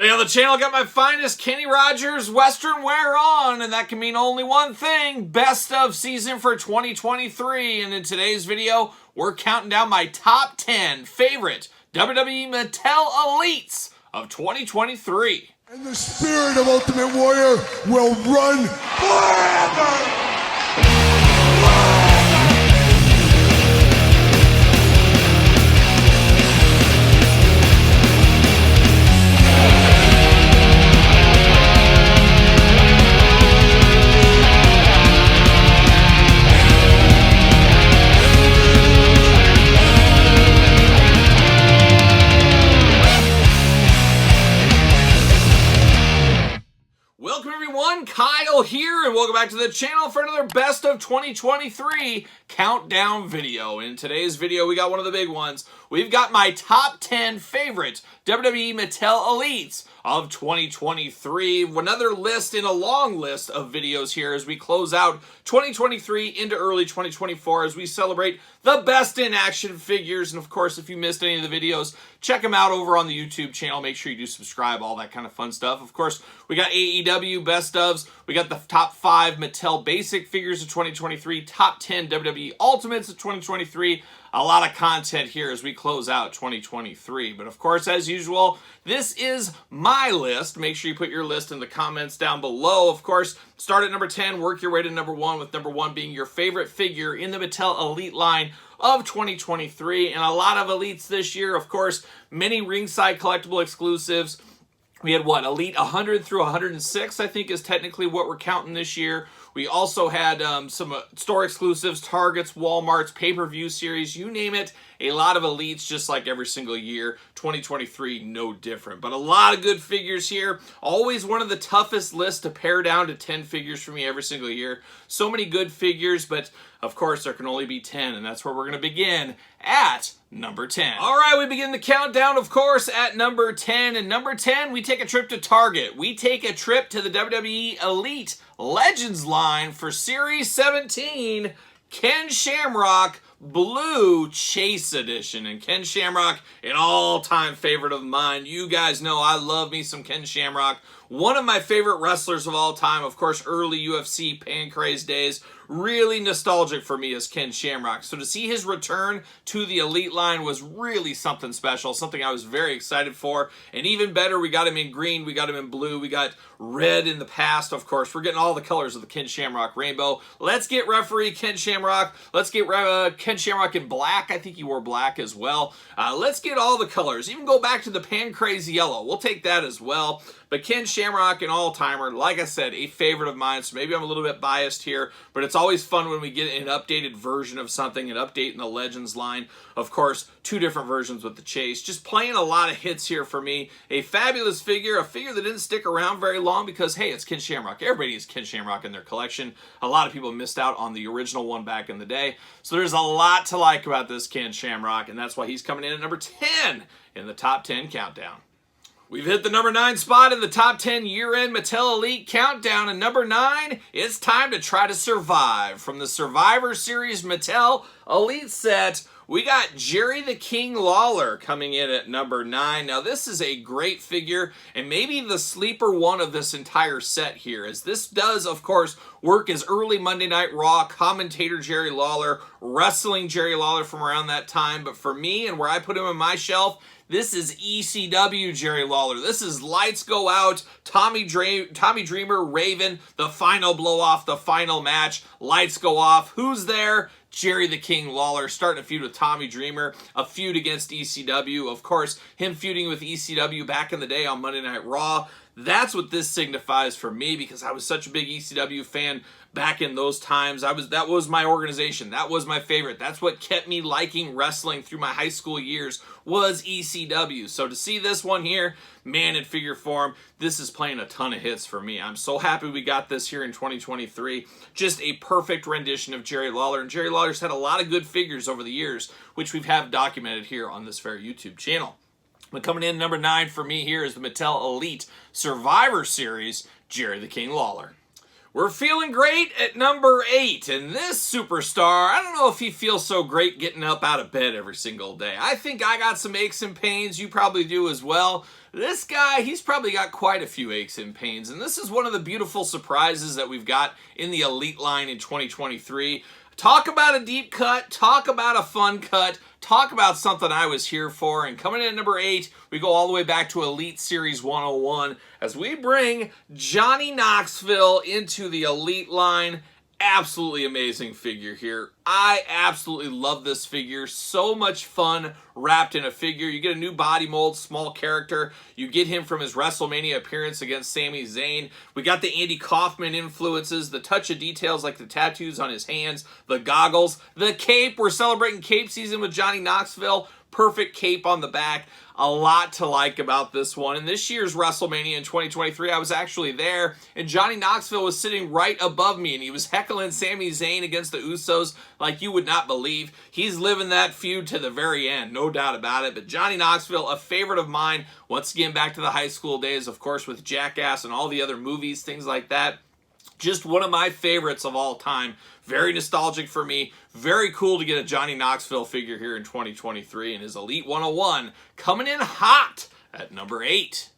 Hey, on the channel, I got my finest Kenny Rogers Western wear on, and that can mean only one thing: best of season for 2023. And in today's video, we're counting down my top 10 favorite WWE Mattel Elites of 2023. And the spirit of Ultimate Warrior will run forever! Welcome everyone, Kyle here, and welcome back to the channel for another Best of 2023 countdown video. In today's video, we got one of the big ones. We've got my top 10 favorite WWE Mattel Elites of 2023. Another list in a long list of videos here as we close out 2023 into early 2024 as we celebrate the best in action figures. And of course, if you missed any of the videos, check them out over on the YouTube channel. Make sure you do subscribe, all that kind of fun stuff. Of course, we got AEW best ofs. We got the top 5 Mattel basic figures of 2023, top 10 WWE Ultimates of 2023. A lot of content here as we close out 2023. But of course, as usual, this is my list. Make sure you put your list in the comments down below. Of course, start at number 10, work your way to number 1, with number 1 being your favorite figure in the Mattel Elite line of 2023. And a lot of Elites this year. Of course, many ringside collectible exclusives. We had, what, Elite 100 through 106, I think, is technically what we're counting this year. We also had some store exclusives, Targets, Walmarts, pay-per-view series, you name it. A lot of Elites, just like every single year. 2023, no different. But a lot of good figures here. Always one of the toughest lists to pare down to 10 figures for me every single year. So many good figures, but of course there can only be 10, and that's where we're going to begin at number 10. All right, we begin the countdown, of course, at number 10. And number 10, we take a trip to Target. We take a trip to the WWE Elite Legends line for Series 17, Ken Shamrock Blue Chase Edition. And Ken Shamrock, an all-time favorite of mine. You guys know I love me some Ken Shamrock. One of my favorite wrestlers of all time. Of course, early UFC Pancrase days. Really nostalgic for me as Ken Shamrock. So to see his return to the Elite line was really something special. Something I was very excited for. And even better, we got him in green. We got him in blue. We got red in the past, of course. We're getting all the colors of the Ken Shamrock rainbow. Let's get referee Ken Shamrock. Let's get Ken Shamrock in black. I think he wore black as well. Let's get all the colors. Even go back to the Pancrase yellow. We'll take that as well. But Ken Shamrock, an all-timer, like I said, a favorite of mine, so maybe I'm a little bit biased here, but it's always fun when we get an updated version of something, an update in the Legends line. Of course, 2 different versions with the Chase. Just playing a lot of hits here for me. A fabulous figure, a figure that didn't stick around very long because, hey, it's Ken Shamrock. Everybody has Ken Shamrock in their collection. A lot of people missed out on the original one back in the day. So there's a lot to like about this Ken Shamrock, and that's why he's coming in at number 10 in the top 10 countdown. We've hit the number 9 spot in the top 10 year-end Mattel Elite Countdown. And number 9, it's time to try to survive. From the Survivor Series Mattel Elite set, we got Jerry the King Lawler coming in at number 9. Now, this is a great figure, and maybe the sleeper one of this entire set here, as this does, of course, work as early Monday Night Raw commentator Jerry Lawler, wrestling Jerry Lawler from around that time. But for me, and where I put him on my shelf, this is ECW Jerry Lawler. This is Lights Go Out, Tommy Dreamer, Raven, the final blow-off, the final match. Lights go off. Who's there? Jerry the King Lawler starting a feud with Tommy Dreamer, a feud against ECW. Of course, him feuding with ECW back in the day on Monday Night Raw. That's what this signifies for me because I was such a big ECW fan back in those times. That was my organization. That was my favorite. That's what kept me liking wrestling through my high school years was ECW. So to see this one here, man, in figure form, this is playing a ton of hits for me. I'm so happy we got this here in 2023. Just a perfect rendition of Jerry Lawler. And Jerry Lawler's had a lot of good figures over the years, which we've documented here on this very YouTube channel. But coming in number 9 for me here is the Mattel Elite Survivor Series, Jerry the King Lawler. We're feeling great at number 8, and this superstar, I don't know if he feels so great getting up out of bed every single day. I think I got some aches and pains, you probably do as well. This guy, he's probably got quite a few aches and pains, and this is one of the beautiful surprises that we've got in the Elite line in 2023. Talk about a deep cut, talk about a fun cut, talk about something I was here for. And coming in at number 8, we go all the way back to Elite Series 101 as we bring Johnny Knoxville into the Elite line. Absolutely amazing figure here. I absolutely love this figure. So much fun wrapped in a figure. You get a new body mold, small character. You get him from his WrestleMania appearance against Sami Zayn. We got the Andy Kaufman influences, the touch of details like the tattoos on his hands, the goggles, the cape. We're celebrating cape season with Johnny Knoxville. Perfect cape on the back. A lot to like about this one. In this year's WrestleMania in 2023, I was actually there, and Johnny Knoxville was sitting right above me, and he was heckling Sami Zayn against the Usos like you would not believe. He's living that feud to the very end, no doubt about it. But Johnny Knoxville, a favorite of mine, once again back to the high school days, of course, with Jackass and all the other movies, things like that. Just one of my favorites of all time. Very nostalgic for me. Very cool to get a Johnny Knoxville figure here in 2023 and his Elite 101 coming in hot at number 8.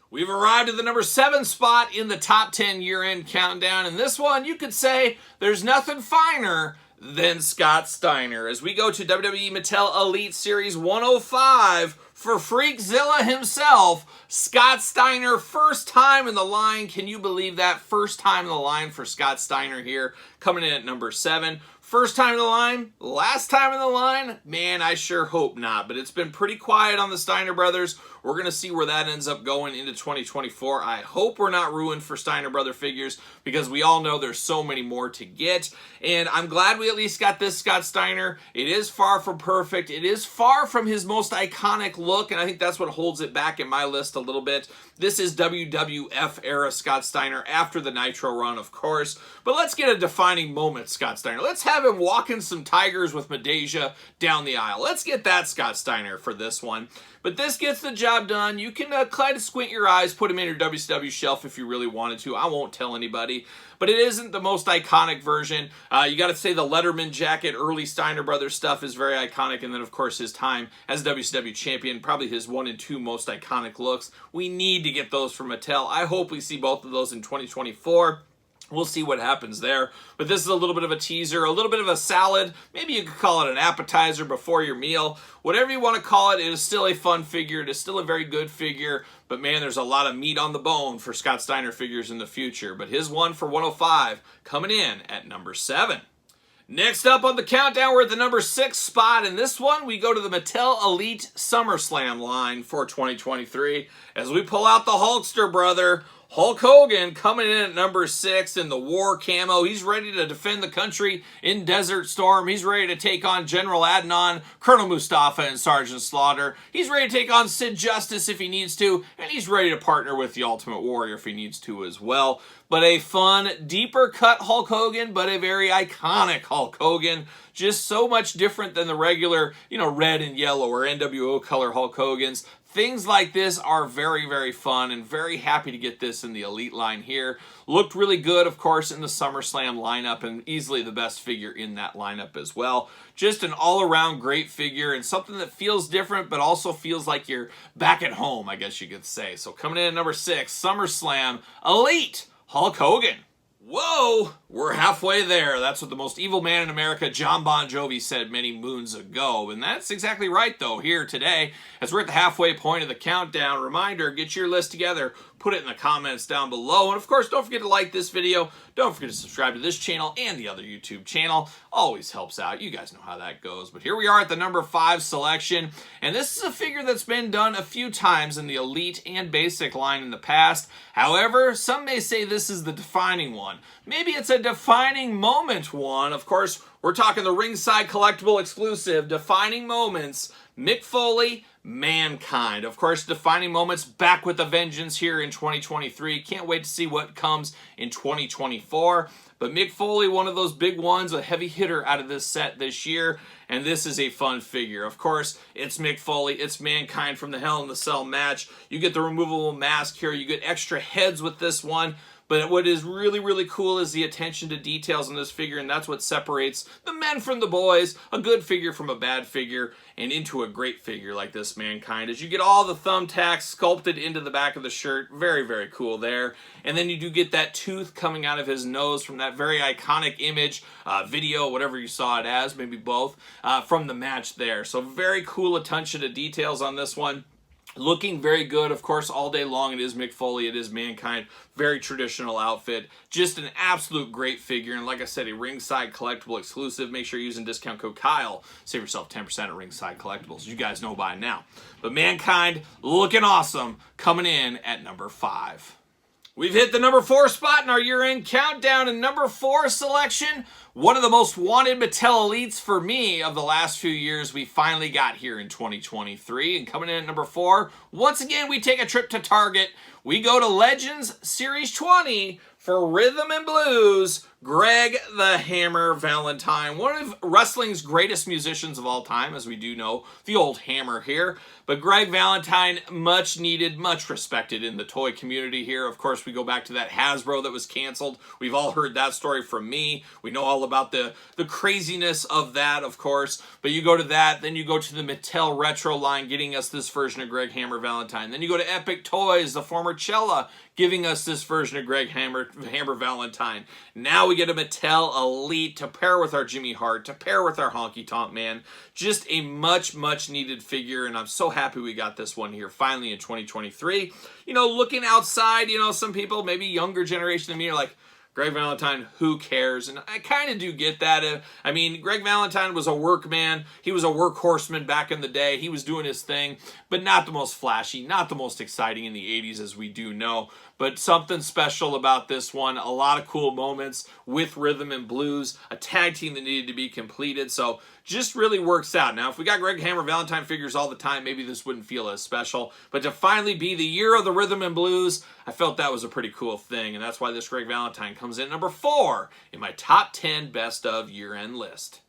We've arrived at the number 7 spot in the top 10 year-end countdown. And this one, you could say there's nothing finer than Scott Steiner. As we go to WWE Mattel Elite Series 105 for Freakzilla himself, Scott Steiner, first time in the line. Can you believe that? First time in the line for Scott Steiner here, coming in at number 7. First time in the line? Last time in the line? Man, I sure hope not, but it's been pretty quiet on the Steiner brothers. We're going to see where that ends up going into 2024. I hope we're not ruined for Steiner brother figures because we all know there's so many more to get, and I'm glad we at least got this Scott Steiner. It is far from perfect. It is far from his most iconic look, and I think that's what holds it back in my list a little bit. This is WWF era Scott Steiner after the Nitro run, of course, but let's get a defining moment Scott Steiner. Let's have him walking some tigers with Medeja down the aisle. Let's get that Scott Steiner for this one. But this gets the job done. You can kind of squint your eyes, put him in your WCW shelf if you really wanted to. I won't tell anybody. But it isn't the most iconic version. You got to say the Letterman jacket, early Steiner Brothers stuff is very iconic. And then, of course, his time as WCW champion, probably his 1 and 2 most iconic looks. We need to get those from Mattel. I hope we see both of those in 2024. We'll see what happens there. But this is a little bit of a teaser, a little bit of a salad. Maybe you could call it an appetizer before your meal. Whatever you want to call it, it is still a fun figure. It is still a very good figure. But man, there's a lot of meat on the bone for Scott Steiner figures in the future. But his one for 105 coming in at number 7. Next up on the countdown, we're at the number 6 spot. And this one, we go to the Mattel Elite SummerSlam line for 2023. As we pull out the Hulkster brother, Hulk Hogan coming in at number 6 in the war camo. He's ready to defend the country in Desert Storm. He's ready to take on General Adnan, Colonel Mustafa, and Sergeant Slaughter. He's ready to take on Sid Justice if he needs to, and he's ready to partner with the Ultimate Warrior if he needs to as well. But a fun, deeper cut Hulk Hogan, but a very iconic Hulk Hogan. Just so much different than the regular, red and yellow or NWO color Hulk Hogans. Things like this are very, very fun, and very happy to get this in the Elite line here. Looked really good, of course, in the SummerSlam lineup, and easily the best figure in that lineup as well. Just an all-around great figure, and something that feels different, but also feels like you're back at home, I guess you could say. So coming in at number 6, SummerSlam Elite Hulk Hogan. Whoa, we're halfway there. That's what the most evil man in America, John Bon Jovi, said many moons ago. And that's exactly right, though, here today, as we're at the halfway point of the countdown. Reminder, get your list together. Put it in the comments down below. And, of course, don't forget to like this video. Don't forget to subscribe to this channel and the other YouTube channel. Always helps out. You guys know how that goes. But here we are at the number 5 selection. And this is a figure that's been done a few times in the Elite and Basic line in the past. However, some may say this is the defining one. Maybe it's a defining moment one. Of course, we're talking the Ringside Collectible exclusive defining moments. Mick Foley, Mankind. Of course, defining moments back with a vengeance here in 2023. Can't wait to see what comes in 2024. But Mick Foley, one of those big ones, a heavy hitter out of this set this year. And this is a fun figure. Of course, it's Mick Foley. It's Mankind from the Hell in the Cell match. You get the removable mask here. You get extra heads with this one. But what is really, really cool is the attention to details in this figure, and that's what separates the men from the boys, a good figure from a bad figure, and into a great figure like this Mankind. As you get all the thumbtacks sculpted into the back of the shirt, very, very cool there. And then you do get that tooth coming out of his nose from that very iconic image, video, whatever you saw it as, maybe both, from the match there. So very cool attention to details on this one. Looking very good, of course, all day long. It is Mick Foley, it is Mankind. Very traditional outfit. Just an absolute great figure. And like I said, a Ringside Collectible exclusive. Make sure you're using discount code Kyle. Save yourself 10% at Ringside Collectibles. You guys know by now. But Mankind, looking awesome, coming in at number 5. We've hit the number 4 spot in our year-end countdown, and number 4 selection, one of the most wanted Mattel Elites for me of the last few years, we finally got here in 2023. And coming in at number 4, once again, we take a trip to Target. We go to Legends Series 20 for Rhythm and Blues, Greg the Hammer Valentine. One of wrestling's greatest musicians of all time, as we do know, the old Hammer here. But Greg Valentine, much needed, much respected in the toy community here. Of course, we go back to that Hasbro that was canceled. We've all heard that story from me. We know all about the craziness of that, of course. But you go to that, then you go to the Mattel Retro line, getting us this version of Greg Hammer Valentine. Then you go to Epic Toys, the former Cella, giving us this version of Greg Hammer Valentine. Now we get a Mattel Elite to pair with our Jimmy Hart, to pair with our Honky Tonk Man. Just a much, much needed figure, and I'm so happy we got this one here finally in 2023. You know, looking outside, you know, some people, maybe younger generation than me, are like, Greg Valentine, who cares? And I kind of do get that. I mean, Greg Valentine was a workman. He was a workhorseman back in the day. He was doing his thing, but not the most flashy, not the most exciting in the 80s, as we do know. But something special about this one. A lot of cool moments with Rhythm and Blues. A tag team that needed to be completed. So just really works out. Now, if we got Greg Hammer Valentine figures all the time, maybe this wouldn't feel as special. But to finally be the year of the Rhythm and Blues, I felt that was a pretty cool thing. And that's why this Greg Valentine comes in at number 4 in my top 10 best of year-end list.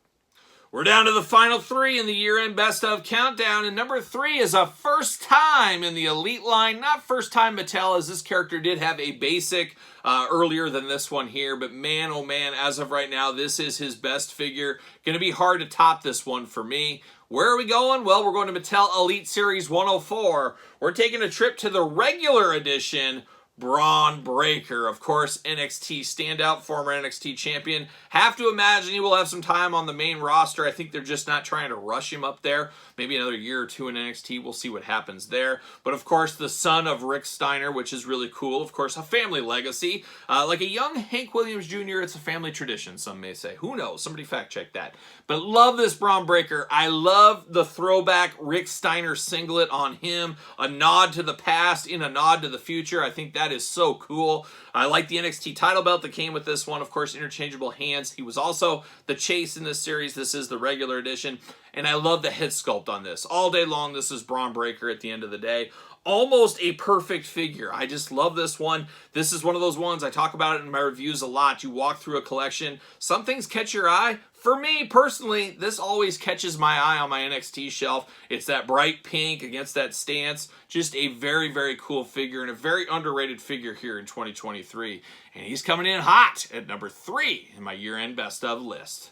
We're down to the final 3 in the year-end best of countdown, and number 3 is a first time in the Elite line. Not first time Mattel, as this character did have a basic earlier than this one here, but man, oh man, as of right now, this is his best figure. Gonna be hard to top this one for me. Where are we going? Well, we're going to Mattel Elite Series 104. We're taking a trip to the regular edition Braun Breaker, of course, NXT standout, former NXT champion. Have to imagine he will have some time on the main roster. I think they're just not trying to rush him up there. Maybe another year or 2 in NXT. We'll see what happens there. But of course, the son of Rick Steiner, which is really cool. Of course, a family legacy. Like a young Hank Williams Jr., it's a family tradition, some may say. Who knows? Somebody fact check that. But love this Braun Breaker. I love the throwback Rick Steiner singlet on him. A nod to the past in a nod to the future. I think that is so cool. I like the NXT title belt that came with this one. Of course, interchangeable hands. He was also the Chase in this series. This is the regular edition. And I love the head sculpt on this. All day long, this is Braun Breaker at the end of the day. Almost a perfect figure. I just love this one. This is one of those ones, I talk about it in my reviews a lot. You walk through a collection, some things catch your eye. For me, personally, this always catches my eye on my NXT shelf. It's that bright pink against that stance. Just a very, very cool figure and a very underrated figure here in 2023. And he's coming in hot at number 3 in my year-end best of list.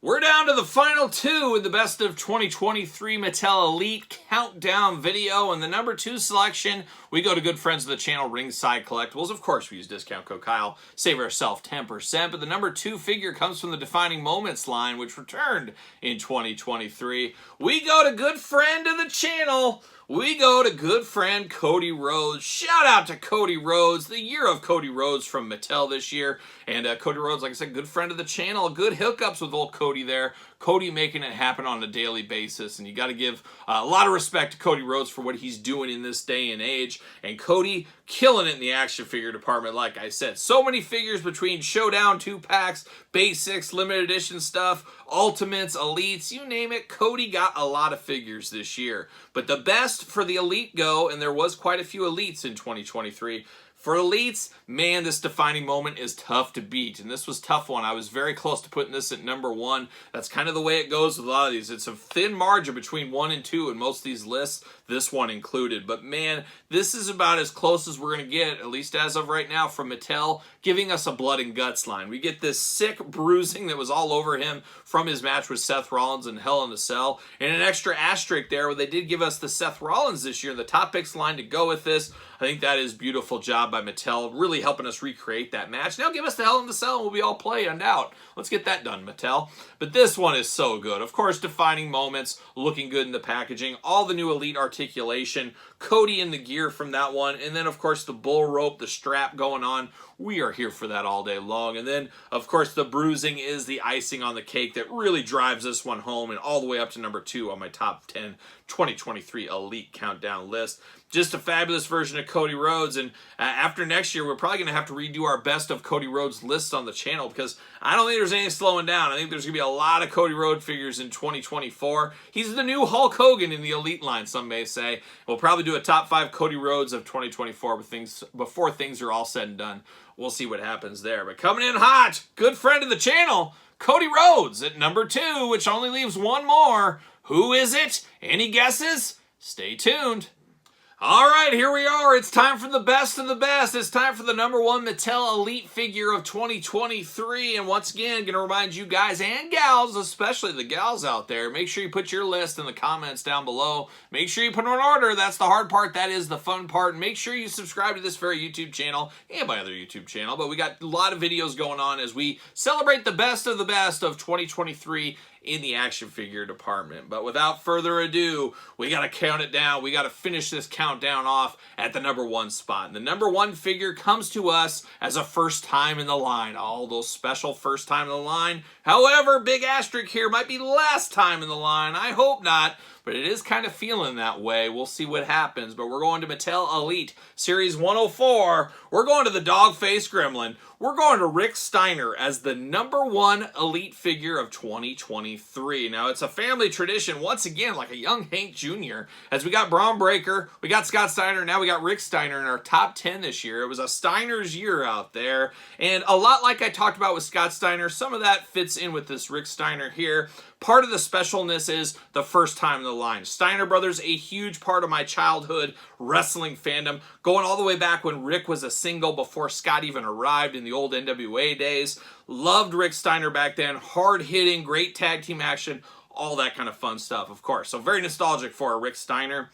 We're down to the final 2 in the best of 2023 Mattel Elite Countdown video. And the number 2 selection, we go to good friends of the channel, Ringside Collectibles. Of course, we use discount code Kyle, save ourselves 10%. But the number 2 figure comes from the Defining Moments line, which returned in 2023. We go to good friend of the channel. We go to good friend Cody Rhodes. Shout out to Cody Rhodes, the year of Cody Rhodes from Mattel this year. And Cody Rhodes, like I said, good friend of the channel. Good hookups with old Cody there. Cody making it happen on a daily basis. And you got to give a lot of respect to Cody Rhodes for what he's doing in this day and age. And Cody killing it in the action figure department, like I said. So many figures between Showdown 2-packs, basics, limited edition stuff, ultimates, elites, you name it. Cody got a lot of figures this year. But the best for the Elite go, and there was quite a few elites in 2023, For elites, man, this defining moment is tough to beat, and this was a tough one. I was very close to putting this at number 1. That's kind of the way it goes with a lot of these. It's a thin margin between 1 and 2 in most of these lists, this one included. But man, this is about as close as we're going to get, at least as of right now, from Mattel, giving us a blood and guts line. We get this sick bruising that was all over him from his match with Seth Rollins in Hell in a Cell, and an extra asterisk there where they did give us the Seth Rollins this year, the top picks line to go with this. I think that is beautiful job by Mattel, really helping us recreate that match. Now give us the Hell in the Cell and we'll be all playing out. Let's get that done, Mattel. But this one is so good. Of course, defining moments, looking good in the packaging, all the new Elite articulation, Cody in the gear from that one, and then, of course, the bull rope, the strap going on. We are here for that all day long. And then, of course, the bruising is the icing on the cake that really drives this one home and all the way up to number 2 on my top 10 2023 Elite Countdown list. Just a fabulous version of Cody Rhodes, and after next year, we're probably going to have to redo our best of Cody Rhodes lists on the channel because I don't think there's any slowing down. I think there's going to be a lot of Cody Rhodes figures in 2024. He's the new Hulk Hogan in the Elite line, some may say. We'll probably do a top 5 Cody Rhodes of 2024 before things are all said and done. We'll see what happens there. But coming in hot, good friend of the channel, Cody Rhodes at number 2, which only leaves one more. Who is it? Any guesses? Stay tuned. All right, here we are. It's time for the best of the best. It's time for the number 1 Mattel Elite figure of 2023. And once again, going to remind you guys and gals, especially the gals out there, make sure you put your list in the comments down below. Make sure you put them in order. That's the hard part. That is the fun part. And make sure you subscribe to this very YouTube channel and my other YouTube channel. But we got a lot of videos going on as we celebrate the best of 2023 in the action figure department. But without further ado, we got to count it down. We got to finish this countdown off at the number 1 spot. And the number 1 figure comes to us as a first time in the line. All those special first time in the line. However, big asterisk here, might be last time in the line. I hope not, but it is kind of feeling that way. We'll see what happens. But we're going to Mattel Elite Series 104. We're going to the Dog-Faced Gremlin. We're going to Rick Steiner as the number 1 Elite figure of 2023. Now, it's a family tradition, once again, like a young Hank Jr., as we got Braun Breaker, we got Scott Steiner, now we got Rick Steiner in our top 10 this year. It was a Steiner's year out there, and a lot like I talked about with Scott Steiner, some of that fits in with this Rick Steiner here. Part of the specialness is the first time in the line. Steiner Brothers, a huge part of my childhood wrestling fandom, going all the way back when Rick was a single before Scott even arrived in the old NWA days. Loved Rick Steiner back then. Hard-hitting, great tag team action, all that kind of fun stuff, of course. So very nostalgic for Rick Steiner.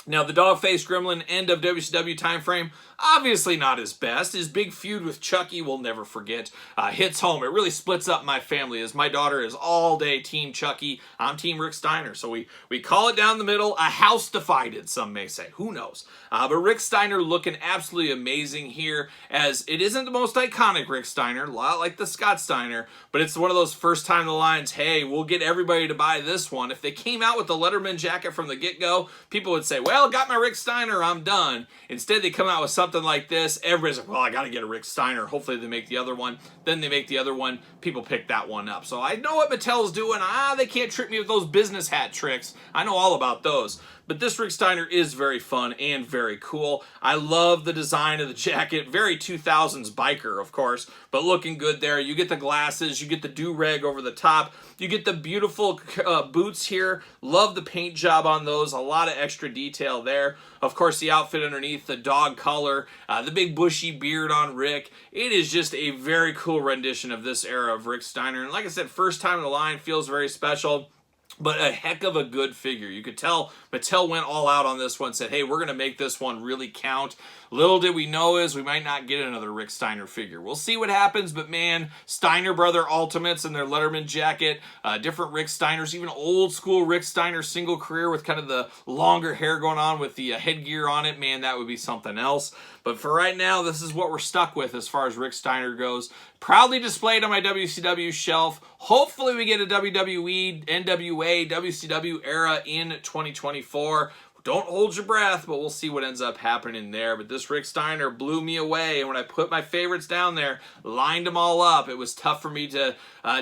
Now, the Dog-Faced Gremlin end of WCW time frame, obviously not his best. His big feud with Chucky, we'll never forget, hits home. It really splits up my family, as my daughter is all-day Team Chucky. I'm Team Rick Steiner, so we call it down the middle. A house divided, some may say. Who knows? But Rick Steiner looking absolutely amazing here, as it isn't the most iconic Rick Steiner, a lot like the Scott Steiner, but it's one of those first time in the lines, hey, we'll get everybody to buy this one. If they came out with the Letterman jacket from the get-go, people would say, well, got my Rick Steiner, I'm done. Instead, they come out with something like this. Everybody's like, well, I got to get a Rick Steiner. Hopefully, they make the other one. Then they make the other one. People pick that one up. So I know what Mattel's doing. They can't trick me with those business hat tricks. I know all about those. But this Rick Steiner is very fun and very cool. I love the design of the jacket. Very 2000s biker, of course, but looking good there. You get the glasses. You get the do-rag over the top. You get the beautiful boots here. Love the paint job on those. A lot of extra detail there. Of course, the outfit underneath, the dog collar, the big bushy beard on Rick. It is just a very cool rendition of this era of Rick Steiner. And like I said, first time in the line, feels very special. But a heck of a good figure. You could tell Mattel went all out on this one, said, hey, we're going to make this one really count. Little did we know is we might not get another Rick Steiner figure. We'll see what happens, but man, Steiner Brother Ultimates in their Letterman jacket, different Rick Steiners, even old school Rick Steiner single career with kind of the longer hair going on with the headgear on it, man, that would be something else. But for right now, this is what we're stuck with as far as Rick Steiner goes. Proudly displayed on my WCW shelf. Hopefully we get a WWE, NWA, WCW era in 2024. Don't hold your breath, but we'll see what ends up happening there. But this Rick Steiner blew me away, and when I put my favorites down there, lined them all up, it was tough for me to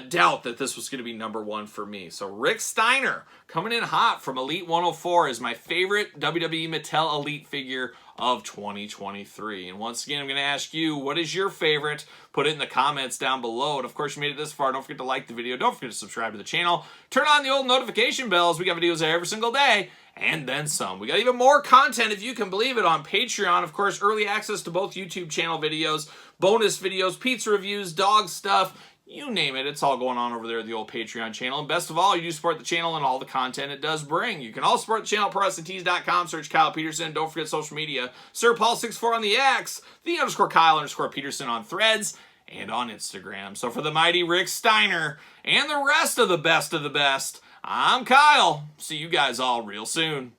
doubt that this was going to be number 1 for me. So Rick Steiner, coming in hot from Elite 104, is my favorite WWE Mattel Elite figure of 2023. And once again, I'm going to ask you, what is your favorite? Put it in the comments down below. And of course, you made it this far. Don't forget to like the video. Don't forget to subscribe to the channel. Turn on the old notification bells. We got videos there every single day. And then some. We got even more content, if you can believe it, on Patreon. Of course, early access to both YouTube channel videos, bonus videos, pizza reviews, dog stuff, you name it. It's all going on over there at the old Patreon channel. And best of all, you do support the channel and all the content it does bring. You can also support the channel at ProWrestlingTees.com. Search Kyle Peterson. Don't forget social media. Sir Paul64 on the X. _Kyle_Peterson on Threads and on Instagram. So for the mighty Rick Steiner and the rest of the best, I'm Kyle. See you guys all real soon.